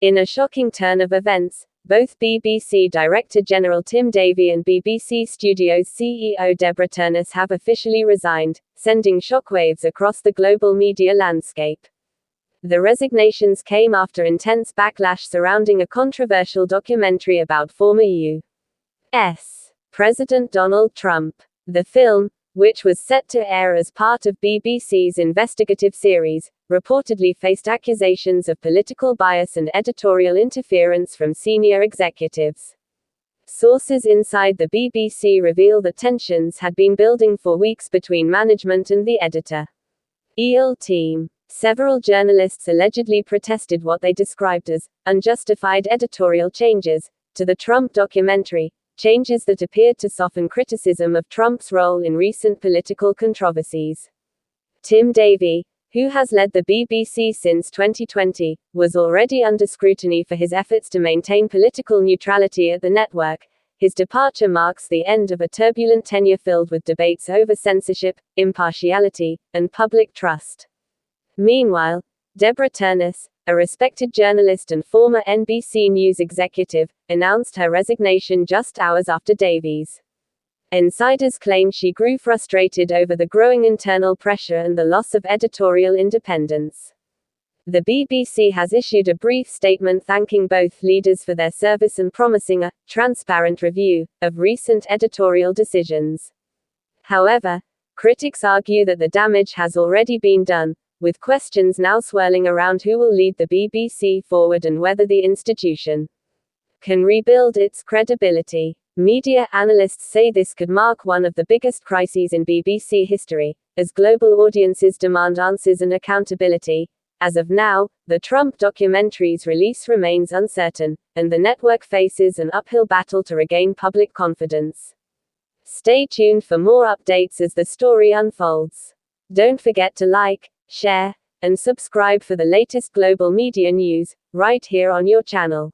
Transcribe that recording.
In a shocking turn of events, both BBC Director General Tim Davie and BBC Studios CEO Deborah Turness have officially resigned, sending shockwaves across the global media landscape. The resignations came after intense backlash surrounding a controversial documentary about former U.S. President Donald Trump. The film, which was set to air as part of BBC's investigative series, reportedly faced accusations of political bias and editorial interference from senior executives. Sources inside the BBC reveal that tensions had been building for weeks between management and the editorial team. Several journalists allegedly protested what they described as unjustified editorial changes to the Trump documentary, changes that appeared to soften criticism of Trump's role in recent political controversies. Tim Davie, who has led the BBC since 2020, was already under scrutiny for his efforts to maintain political neutrality at the network. His departure marks the end of a turbulent tenure filled with debates over censorship, impartiality, and public trust. Meanwhile, Deborah Turness, a respected journalist and former NBC News executive, announced her resignation just hours after Davie's. Insiders claim she grew frustrated over the growing internal pressure and the loss of editorial independence. The BBC has issued a brief statement thanking both leaders for their service and promising a transparent review of recent editorial decisions. However, critics argue that the damage has already been done, with questions now swirling around who will lead the BBC forward and whether the institution can rebuild its credibility. Media analysts say this could mark one of the biggest crises in BBC history, as global audiences demand answers and accountability. As of now, the Trump documentary's release remains uncertain, and the network faces an uphill battle to regain public confidence. Stay tuned for more updates as the story unfolds. Don't forget to like, share, and subscribe for the latest global media news, right here on your channel.